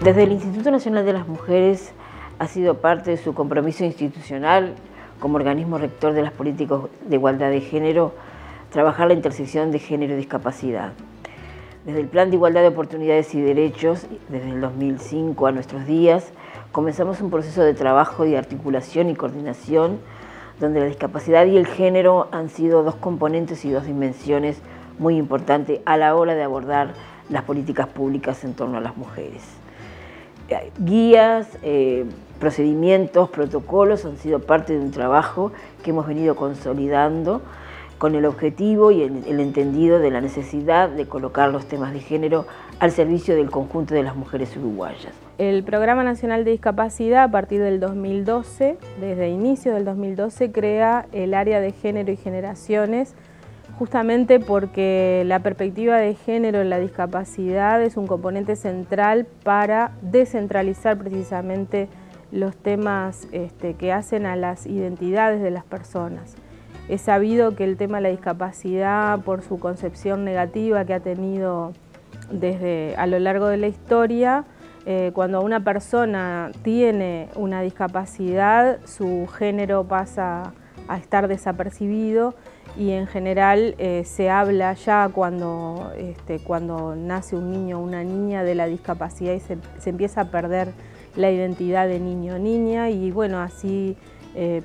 Desde el Instituto Nacional de las Mujeres ha sido parte de su compromiso institucional como organismo rector de las políticas de igualdad de género, trabajar la intersección de género y discapacidad. Desde el Plan de Igualdad de Oportunidades y Derechos, desde el 2005 a nuestros días, comenzamos un proceso de trabajo y articulación y coordinación donde la discapacidad y el género han sido dos componentes y dos dimensiones muy importantes a la hora de abordar las políticas públicas en torno a las mujeres. Guías, procedimientos, protocolos han sido parte de un trabajo que hemos venido consolidando con el objetivo y el entendido de la necesidad de colocar los temas de género al servicio del conjunto de las mujeres uruguayas. El Programa Nacional de Discapacidad, a partir del 2012, desde inicio del 2012, crea el área de género y generaciones, justamente porque la perspectiva de género en la discapacidad es un componente central para descentralizar precisamente los temas que hacen a las identidades de las personas. Es sabido que el tema de la discapacidad, por su concepción negativa que ha tenido a lo largo de la historia, cuando una persona tiene una discapacidad, su género pasa a estar desapercibido y en general se habla ya cuando nace un niño o una niña de la discapacidad y se empieza a perder la identidad de niño o niña y bueno, así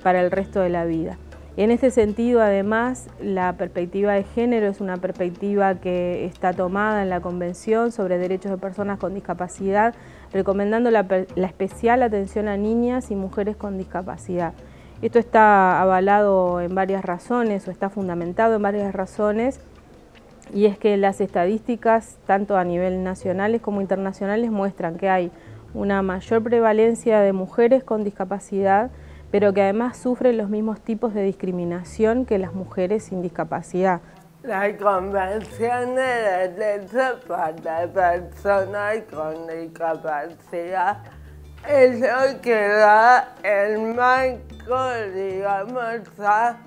para el resto de la vida. En este sentido, además, la perspectiva de género es una perspectiva que está tomada en la Convención sobre Derechos de Personas con Discapacidad, recomendando la especial atención a niñas y mujeres con discapacidad. Esto está avalado en varias razones o está fundamentado en varias razones, y es que las estadísticas, tanto a nivel nacionales como internacionales, muestran que hay una mayor prevalencia de mujeres con discapacidad, pero que además sufren los mismos tipos de discriminación que las mujeres sin discapacidad. La Convención de Derechos para Personas con Discapacidad es lo que da el marco, digamos, a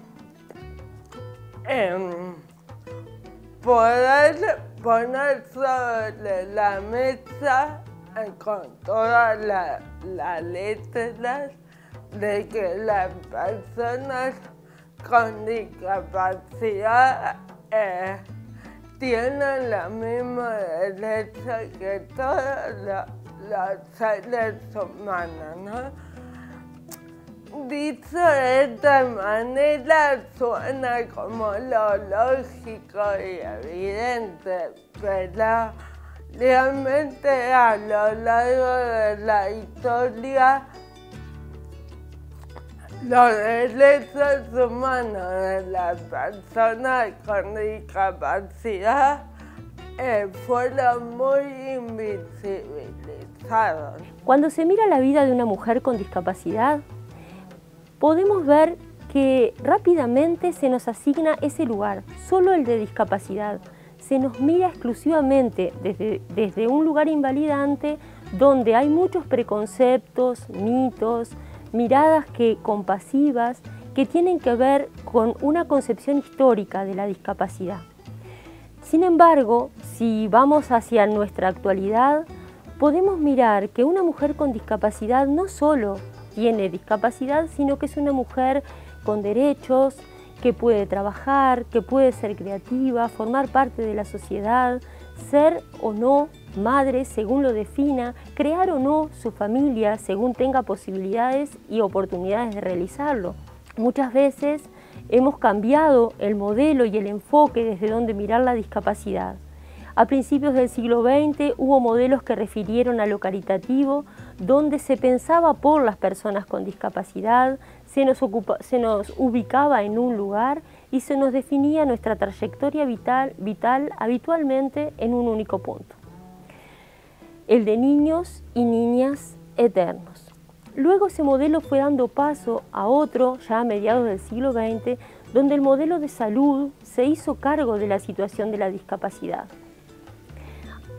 poder poner sobre la mesa con todas las letras de que las personas con discapacidad tienen los mismos derechos que todos los seres humanos, ¿no? Dicho de esta manera suena como lo lógico y evidente, pero realmente a lo largo de la historia los derechos humanos de las personas con discapacidad fueron muy invisibilizados. Cuando se mira la vida de una mujer con discapacidad, podemos ver que rápidamente se nos asigna ese lugar, solo el de discapacidad. Se nos mira exclusivamente desde un lugar invalidante donde hay muchos preconceptos, mitos, miradas compasivas que tienen que ver con una concepción histórica de la discapacidad. Sin embargo, si vamos hacia nuestra actualidad, podemos mirar que una mujer con discapacidad no solo tiene discapacidad, sino que es una mujer con derechos, que puede trabajar, que puede ser creativa, formar parte de la sociedad, ser o no madre según lo defina, crear o no su familia según tenga posibilidades y oportunidades de realizarlo. Muchas veces hemos cambiado el modelo y el enfoque desde donde mirar la discapacidad. A principios del siglo XX hubo modelos que refirieron a lo caritativo, donde se pensaba por las personas con discapacidad, se nos ubicaba en un lugar y se nos definía nuestra trayectoria vital habitualmente en un único punto: el de niños y niñas eternos. Luego ese modelo fue dando paso a otro, ya a mediados del siglo XX, donde el modelo de salud se hizo cargo de la situación de la discapacidad.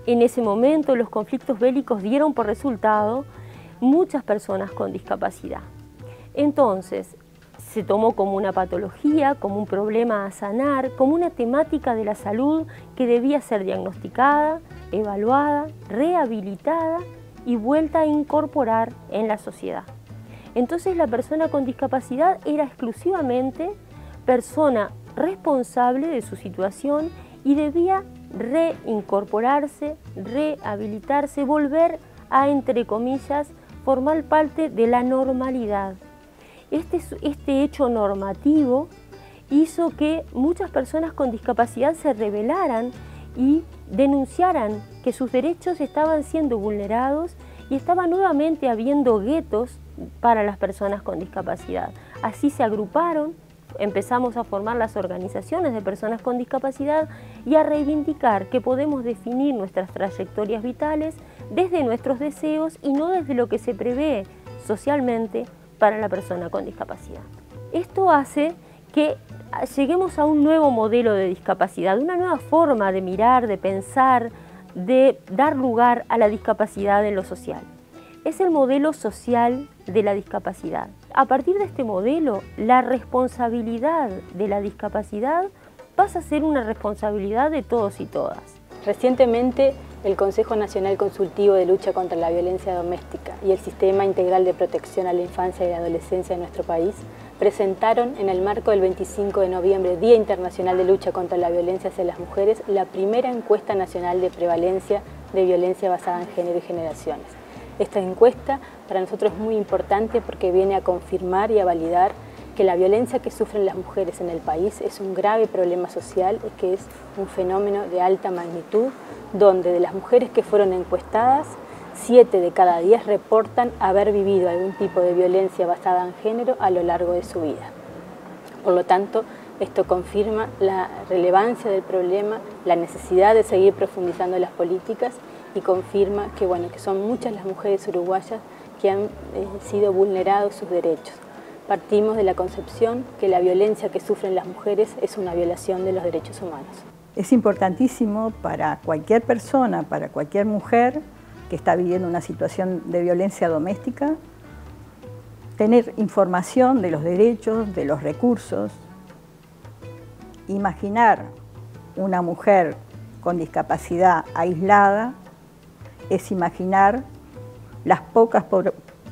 En ese momento los conflictos bélicos dieron por resultado muchas personas con discapacidad. Entonces se tomó como una patología, como un problema a sanar, como una temática de la salud que debía ser diagnosticada, evaluada, rehabilitada y vuelta a incorporar en la sociedad. Entonces la persona con discapacidad era exclusivamente persona responsable de su situación y debía reincorporarse, rehabilitarse, volver a, entre comillas, formar parte de la normalidad. Este hecho normativo hizo que muchas personas con discapacidad se rebelaran y denunciaran que sus derechos estaban siendo vulnerados y estaba nuevamente habiendo guetos para las personas con discapacidad. Así se agruparon, empezamos a formar las organizaciones de personas con discapacidad y a reivindicar que podemos definir nuestras trayectorias vitales desde nuestros deseos y no desde lo que se prevé socialmente para la persona con discapacidad. Esto hace que lleguemos a un nuevo modelo de discapacidad, una nueva forma de mirar, de pensar, de dar lugar a la discapacidad en lo social. Es el modelo social de la discapacidad. A partir de este modelo, la responsabilidad de la discapacidad pasa a ser una responsabilidad de todos y todas. Recientemente, el Consejo Nacional Consultivo de Lucha contra la Violencia Doméstica y el Sistema Integral de Protección a la Infancia y la Adolescencia de nuestro país presentaron en el marco del 25 de noviembre, Día Internacional de Lucha contra la Violencia hacia las Mujeres, la primera encuesta nacional de prevalencia de violencia basada en género y generaciones. Esta encuesta para nosotros es muy importante porque viene a confirmar y a validar que la violencia que sufren las mujeres en el país es un grave problema social y que es un fenómeno de alta magnitud, donde de las mujeres que fueron encuestadas, 7 de cada 10 reportan haber vivido algún tipo de violencia basada en género a lo largo de su vida. Por lo tanto, esto confirma la relevancia del problema, la necesidad de seguir profundizando las políticas y confirma que, que son muchas las mujeres uruguayas que han sido vulnerados sus derechos. Partimos de la concepción que la violencia que sufren las mujeres es una violación de los derechos humanos. Es importantísimo para cualquier persona, para cualquier mujer que está viviendo una situación de violencia doméstica, tener información de los derechos, de los recursos. Imaginar una mujer con discapacidad aislada es imaginar las pocas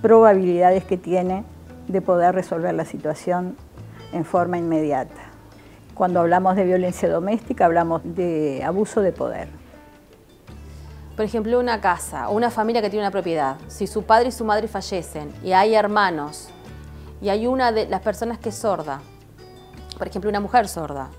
probabilidades que tiene de poder resolver la situación en forma inmediata. Cuando hablamos de violencia doméstica, hablamos de abuso de poder. Por ejemplo, una casa o una familia que tiene una propiedad, si su padre y su madre fallecen y hay hermanos y hay una de las personas que es sorda, por ejemplo, una mujer sorda,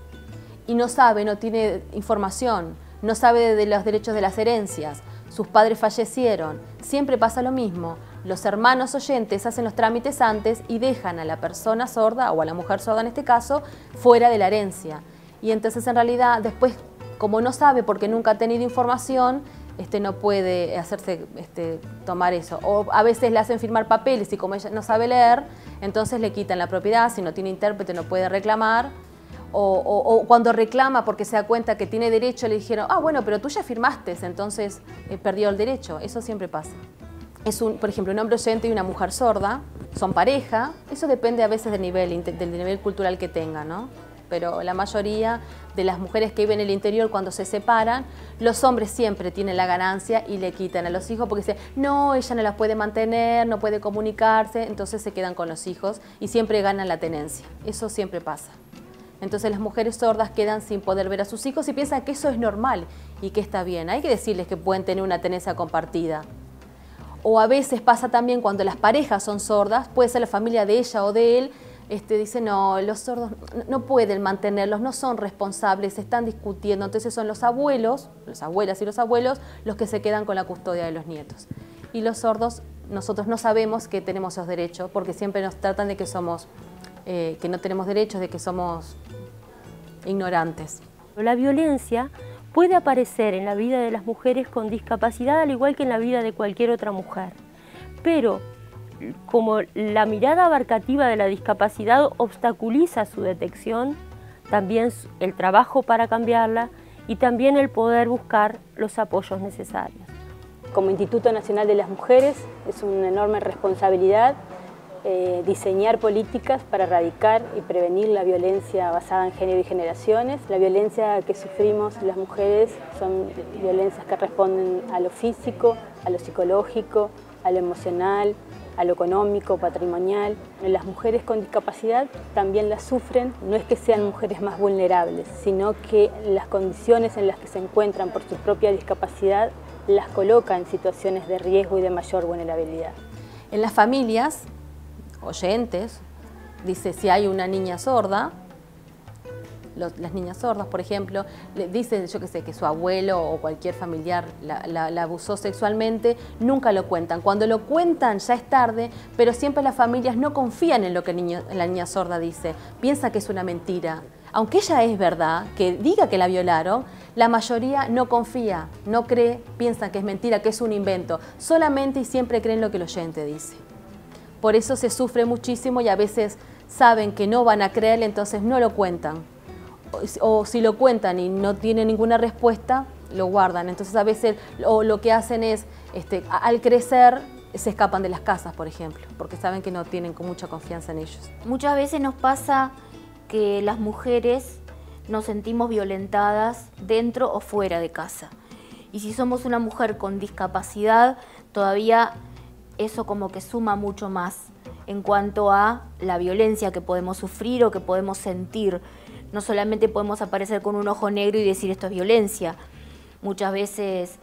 y no sabe, no tiene información, no sabe de los derechos de las herencias, sus padres fallecieron, siempre pasa lo mismo. Los hermanos oyentes hacen los trámites antes y dejan a la persona sorda, o a la mujer sorda en este caso, fuera de la herencia. Y entonces en realidad después, como no sabe porque nunca ha tenido información, no puede hacerse tomar eso. O a veces le hacen firmar papeles y como ella no sabe leer, entonces le quitan la propiedad, si no tiene intérprete no puede reclamar. O cuando reclama porque se da cuenta que tiene derecho, le dijeron, bueno, pero tú ya firmaste, entonces perdió el derecho. Eso siempre pasa. Por ejemplo, un hombre oyente y una mujer sorda, son pareja, eso depende a veces del nivel cultural que tengan, ¿no? Pero la mayoría de las mujeres que viven en el interior cuando se separan, los hombres siempre tienen la ganancia y le quitan a los hijos porque dicen, no, ella no las puede mantener, no puede comunicarse, entonces se quedan con los hijos y siempre ganan la tenencia. Eso siempre pasa. Entonces las mujeres sordas quedan sin poder ver a sus hijos y piensan que eso es normal y que está bien. Hay que decirles que pueden tener una tenencia compartida. O a veces pasa también cuando las parejas son sordas, puede ser la familia de ella o de él, dice no, los sordos no pueden mantenerlos, no son responsables, están discutiendo. Entonces son los abuelos, las abuelas y los abuelos los que se quedan con la custodia de los nietos. Y los sordos, nosotros no sabemos que tenemos esos derechos porque siempre nos tratan de que somos, que no tenemos derechos, de que somos ignorantes. La violencia puede aparecer en la vida de las mujeres con discapacidad al igual que en la vida de cualquier otra mujer, pero como la mirada abarcativa de la discapacidad obstaculiza su detección, también el trabajo para cambiarla y también el poder buscar los apoyos necesarios. Como Instituto Nacional de las Mujeres es una enorme responsabilidad diseñar políticas para erradicar y prevenir la violencia basada en género y generaciones. La violencia que sufrimos las mujeres son violencias que responden a lo físico, a lo psicológico, a lo emocional, a lo económico, patrimonial. Las mujeres con discapacidad también las sufren, no es que sean mujeres más vulnerables, sino que las condiciones en las que se encuentran por su propia discapacidad las coloca en situaciones de riesgo y de mayor vulnerabilidad. En las familias, oyentes, dice si hay una niña sorda, las niñas sordas, por ejemplo, le dicen, yo qué sé, que su abuelo o cualquier familiar la abusó sexualmente, nunca lo cuentan. Cuando lo cuentan ya es tarde, pero siempre las familias no confían en lo que la niña sorda dice, piensa que es una mentira. Aunque ella es verdad, que diga que la violaron, la mayoría no confía, no cree, piensa que es mentira, que es un invento. Solamente y siempre creen lo que el oyente dice. Por eso se sufre muchísimo y a veces saben que no van a creerle, entonces no lo cuentan. O si lo cuentan y no tienen ninguna respuesta, lo guardan. Entonces a veces lo que hacen es, al crecer, se escapan de las casas, por ejemplo, porque saben que no tienen con mucha confianza en ellos. Muchas veces nos pasa que las mujeres nos sentimos violentadas dentro o fuera de casa. Y si somos una mujer con discapacidad, todavía eso como que suma mucho más en cuanto a la violencia que podemos sufrir o que podemos sentir. No solamente podemos aparecer con un ojo negro y decir esto es violencia. Muchas veces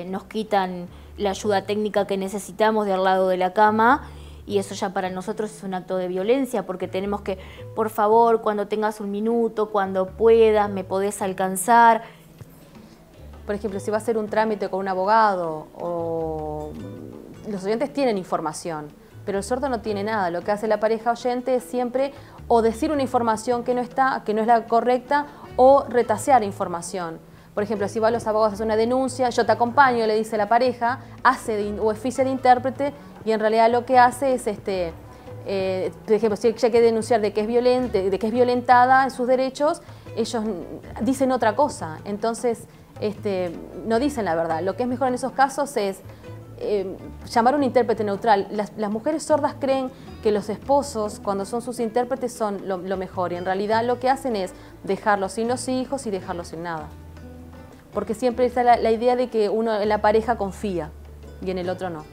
nos quitan la ayuda técnica que necesitamos de al lado de la cama y eso ya para nosotros es un acto de violencia porque tenemos que, por favor, cuando tengas un minuto, cuando puedas, me podés alcanzar. Por ejemplo, si va a hacer un trámite con un abogado o los oyentes tienen información, pero el sordo no tiene nada. Lo que hace la pareja oyente es siempre o decir una información que no es la correcta o retasear información. Por ejemplo, si va a los abogados a hacer una denuncia, yo te acompaño, le dice la pareja, hace o oficia de intérprete y en realidad lo que hace es, por ejemplo, si ella quiere denunciar de que es violentada en sus derechos, ellos dicen otra cosa. Entonces, no dicen la verdad. Lo que es mejor en esos casos es llamar a un intérprete neutral. Las mujeres sordas creen que los esposos, cuando son sus intérpretes, son lo mejor y en realidad lo que hacen es dejarlos sin los hijos y dejarlos sin nada. Porque siempre está la idea de que uno en la pareja confía y en el otro no.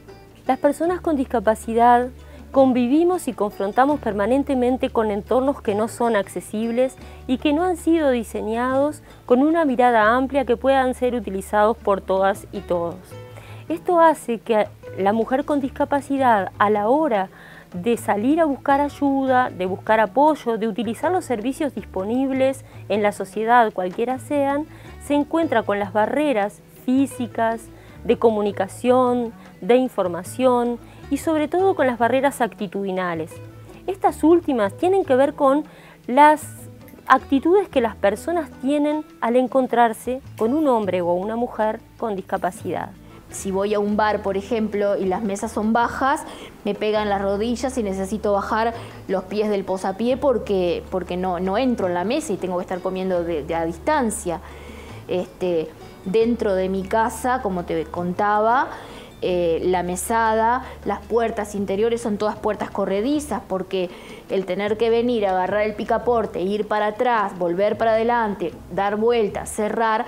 Las personas con discapacidad convivimos y confrontamos permanentemente con entornos que no son accesibles y que no han sido diseñados con una mirada amplia que puedan ser utilizados por todas y todos. Esto hace que la mujer con discapacidad, a la hora de salir a buscar ayuda, de buscar apoyo, de utilizar los servicios disponibles en la sociedad, cualquiera sean, se encuentra con las barreras físicas, de comunicación, de información y sobre todo con las barreras actitudinales. Estas últimas tienen que ver con las actitudes que las personas tienen al encontrarse con un hombre o una mujer con discapacidad. Si voy a un bar, por ejemplo, y las mesas son bajas, me pegan las rodillas y necesito bajar los pies del posapié porque no entro en la mesa y tengo que estar comiendo a distancia. Dentro de mi casa, como te contaba, la mesada, las puertas interiores son todas puertas corredizas porque el tener que venir, agarrar el picaporte, ir para atrás, volver para adelante, dar vueltas, cerrar,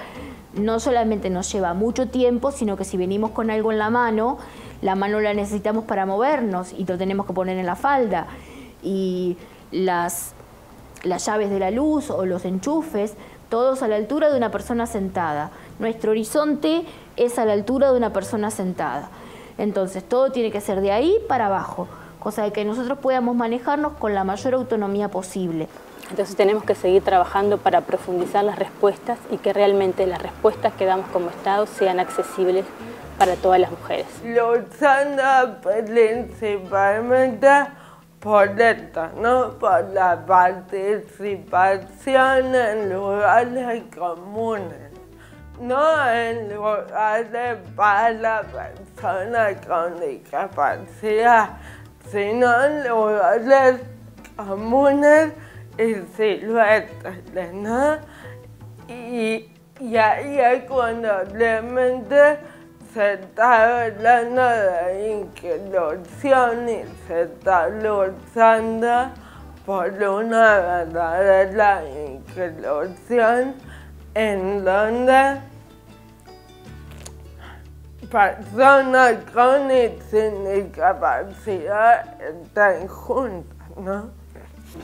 no solamente nos lleva mucho tiempo, sino que si venimos con algo en la mano la necesitamos para movernos y lo tenemos que poner en la falda. Y las llaves de la luz o los enchufes, todos a la altura de una persona sentada. Nuestro horizonte es a la altura de una persona sentada. Entonces todo tiene que ser de ahí para abajo, cosa de que nosotros podamos manejarnos con la mayor autonomía posible. Entonces tenemos que seguir trabajando para profundizar las respuestas y que realmente las respuestas que damos como Estado sean accesibles para todas las mujeres. Luchando principalmente por esto, ¿no? Por la participación en lugares comunes, no en lugares para personas con discapacidad, sino en lugares comunes y silvestres, ¿no? Y ahí es cuando realmente se está hablando de inclusión y se está luchando por una verdadera inclusión en donde personas con y sin discapacidad están juntas, ¿no?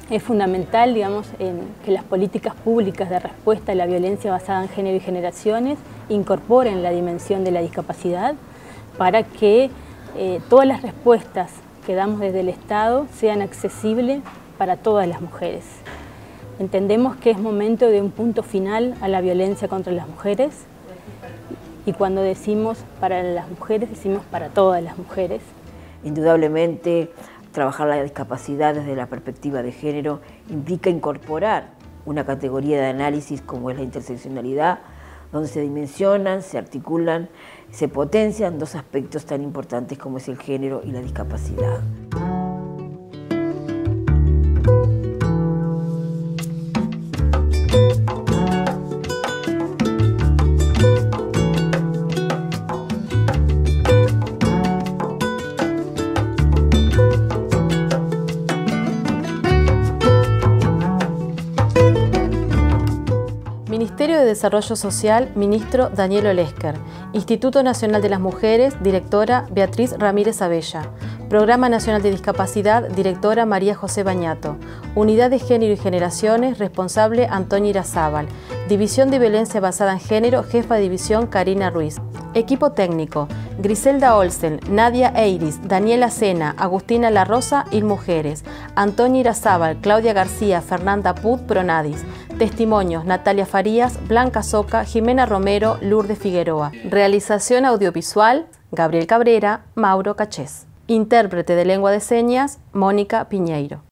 Es fundamental, digamos, que las políticas públicas de respuesta a la violencia basada en género y generaciones incorporen la dimensión de la discapacidad para que todas las respuestas que damos desde el Estado sean accesibles para todas las mujeres. Entendemos que es momento de un punto final a la violencia contra las mujeres y cuando decimos para las mujeres, decimos para todas las mujeres. Indudablemente, trabajar la discapacidad desde la perspectiva de género implica incorporar una categoría de análisis como es la interseccionalidad, donde se dimensionan, se articulan, se potencian dos aspectos tan importantes como es el género y la discapacidad. Ministerio de Desarrollo Social, ministro Daniel Olesker. Instituto Nacional de las Mujeres, directora Beatriz Ramírez Abella. Programa Nacional de Discapacidad, directora María José Bañato. Unidad de Género y Generaciones, responsable Antonia Irazábal. División de Violencia Basada en Género, jefa de división Karina Ruiz. Equipo técnico, Griselda Olsen, Nadia Eiris, Daniela Sena, Agustina La Rosa y Mujeres. Antonia Irazábal, Claudia García, Fernanda Put, Pronadis. Testimonios, Natalia Farías, Blanca Soca, Jimena Romero, Lourdes Figueroa. Realización audiovisual, Gabriel Cabrera, Mauro Cachés. Intérprete de lengua de señas, Mónica Piñeiro.